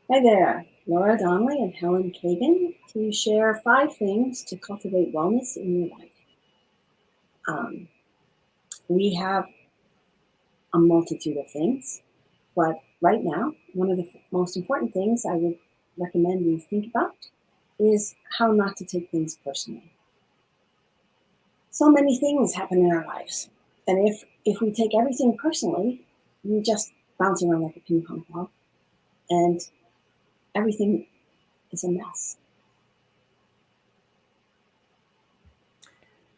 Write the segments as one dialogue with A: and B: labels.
A: Hi there, Laura Donnelly and Helen Kagan to share 5 things to cultivate wellness in your life. Um, we have a multitude of things, but right now, one of the most important things I would recommend you think about is how not to take things personally. So many things happen in our lives, and if we take everything personally, we just bounce around like a ping pong ball, and everything is a mess.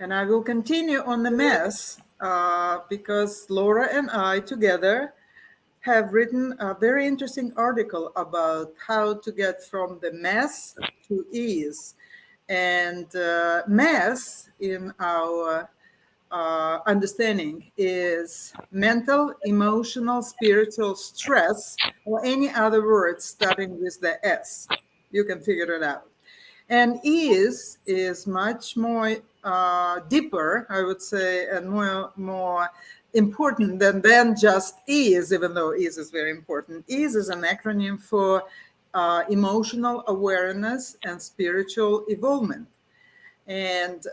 B: And I will continue on the mess because Laura and I together have written a very interesting article about how to get from the mess to ease. And mess, in our understanding, is mental, emotional, spiritual stress, or any other word starting with the S. You can figure it out. And is much more deeper, I would say, and more important than just ease, even though ease is very important. Ease is an acronym for emotional awareness and spiritual evolvement. And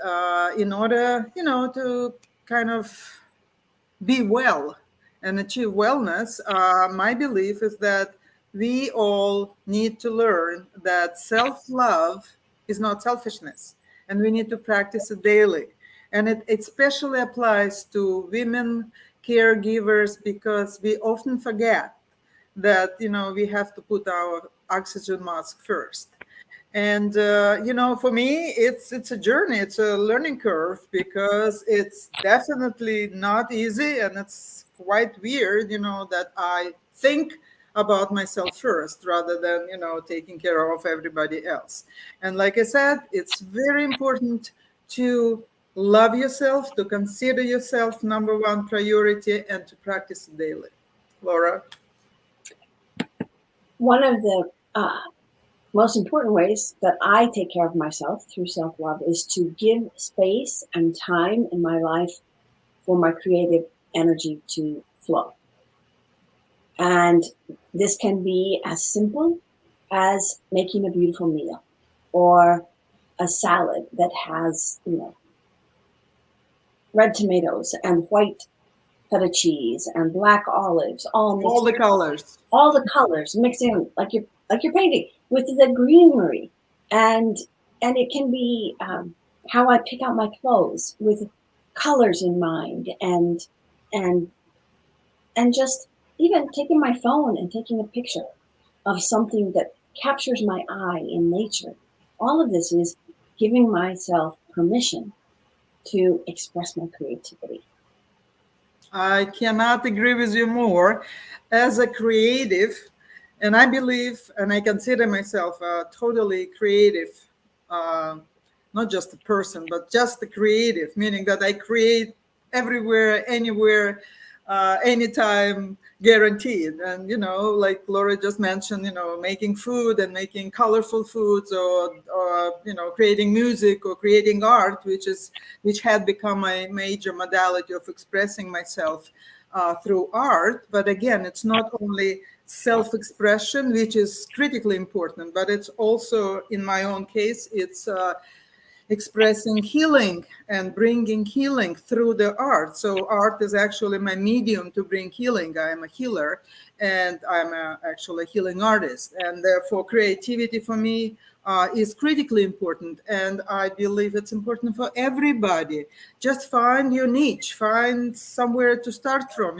B: in order, to kind of be well and achieve wellness, my belief is that we all need to learn that self love is not selfishness, and we need to practice it daily. And it especially applies to women caregivers because we often forget that we have to put our oxygen mask first. And for me, it's a journey, it's a learning curve because it's definitely not easy, and it's quite weird, that I think about myself first rather than taking care of everybody else. And like I said, it's very important to love yourself, to consider yourself number one priority, and to practice it daily. Laura?
A: One of the most important ways that I take care of myself through self love is to give space and time in my life for my creative energy to flow. And this can be as simple as making a beautiful meal or a salad that has, red tomatoes and white feta cheese and black olives all
B: All
A: mixed,
B: the colors.
A: all the colors mixed in like you're painting with the greenery, and it can be how I pick out my clothes with colors in mind, and just even taking my phone and taking a picture of something that captures my eye in nature. All of this is giving myself permission to express my creativity.
B: I cannot agree with you more. As a creative, and I believe and I consider myself a totally creative, uh, not just a person, but just a creative, meaning that I create everywhere, anywhere, anytime, guaranteed. And like Laura just mentioned, making food and making colorful foods, or creating music or creating art, which had become my major modality of expressing myself through art. But again, it's not only self-expression, which is critically important, but it's also, in my own case, it's expressing healing and bringing healing through the art. So art is actually my medium to bring healing. I am a healer, and actually a healing artist. And therefore, creativity for me is critically important. And I believe it's important for everybody. Just find your niche, find somewhere to start from,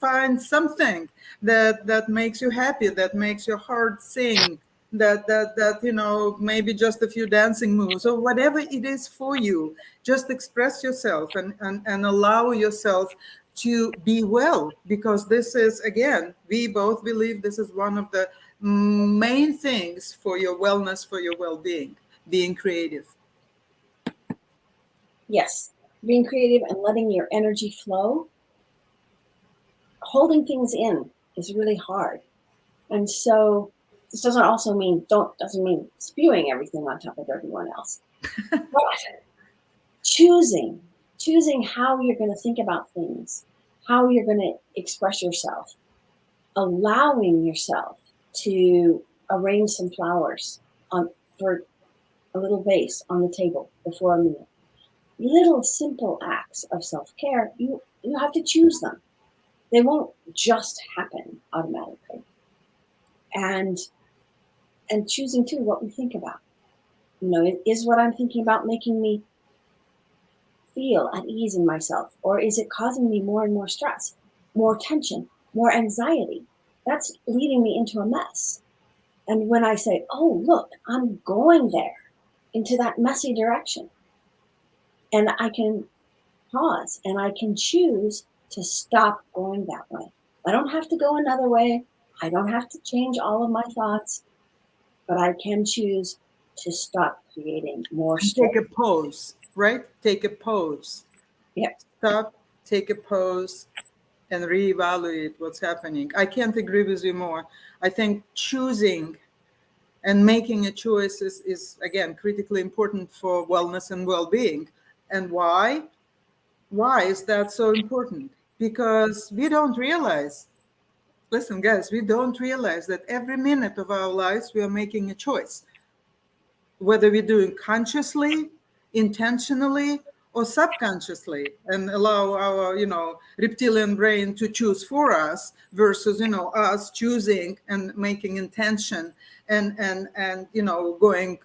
B: find something that makes you happy, that makes your heart sing, that maybe just a few dancing moves or whatever it is for you. Just express yourself, and allow yourself to be well, because this is, again, we both believe this is one of the main things for your wellness, for your well-being, being creative.
A: Yes, being creative and letting your energy flow. Holding things in is really hard. And so this doesn't mean spewing everything on top of everyone else. But choosing, choosing how you're going to think about things, how you're going to express yourself, allowing yourself. to arrange some flowers on for a little vase on the table before a meal. Little simple acts of self-care, you have to choose them. They won't just happen automatically. And and choosing too what we think about. Is what I'm thinking about making me feel at ease in myself, or is it causing me more and more stress, more tension, more anxiety? That's leading me into a mess. And when I say, oh, look, I'm going there into that messy direction, and I can pause and I can choose to stop going that way. I don't have to go another way. I don't have to change all of my thoughts, but I can choose to stop creating more
B: And
A: stress.
B: take a pause, right? Take a pause.
A: Yep.
B: Stop, take a pause, and reevaluate what's happening. I can't agree with you more. I think choosing and making a choice is again critically important for wellness and well-being. And why is that so important? Because we don't realize, listen guys, we don't realize that every minute of our lives we are making a choice, whether we're doing consciously, intentionally, or subconsciously, and allow our reptilian brain to choose for us versus us choosing and making intention and going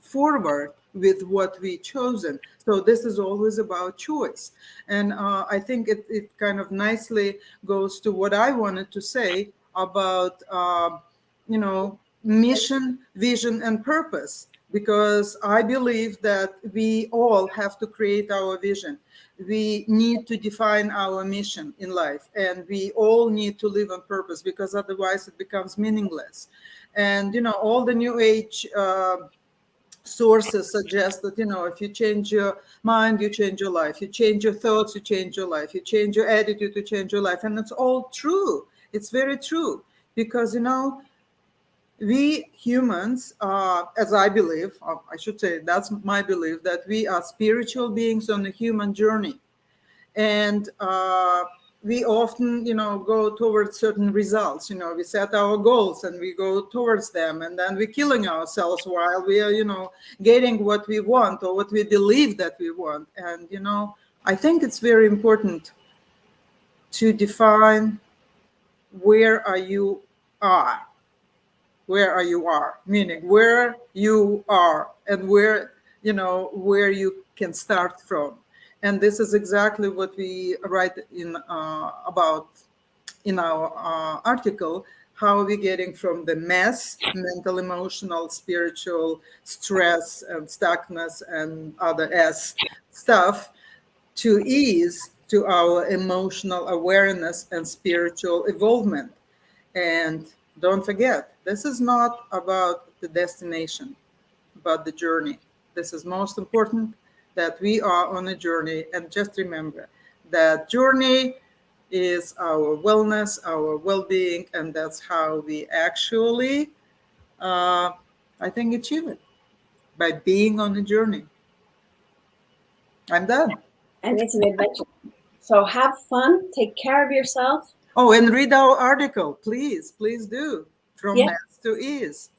B: forward with what we chosen. So this is always about choice. And I think it kind of nicely goes to what I wanted to say about mission, vision, and purpose, because I believe that we all have to create our vision. We need to define our mission in life, and we all need to live on purpose, because otherwise it becomes meaningless. And all the new age sources suggest that if you change your mind, you change your life. You change your thoughts, you change your life. You change your attitude, you change your life. And it's all true. It's very true, because we humans, as I believe, I should say that's my belief, that we are spiritual beings on a human journey. And we often go towards certain results. We set our goals and we go towards them, and then we're killing ourselves while we are getting what we want or what we believe that we want. And I think it's very important to define where are you are meaning where you are and where you can start from. And this is exactly what we write in about in our article, how are we getting from the mess, mental, emotional, spiritual, stress and stuckness and other s stuff, to ease, to our emotional awareness and spiritual evolvement. And don't forget, this is not about the destination, but the journey. This is most important, that we are on a journey. And just remember that journey is our wellness, our well being, and that's how we actually, I think, achieve it, by being on a journey. I'm done.
A: And it's an adventure. So have fun, take care of yourself.
B: Oh, and read our article, please. Please do. From
A: Yeah,
B: mess to ease.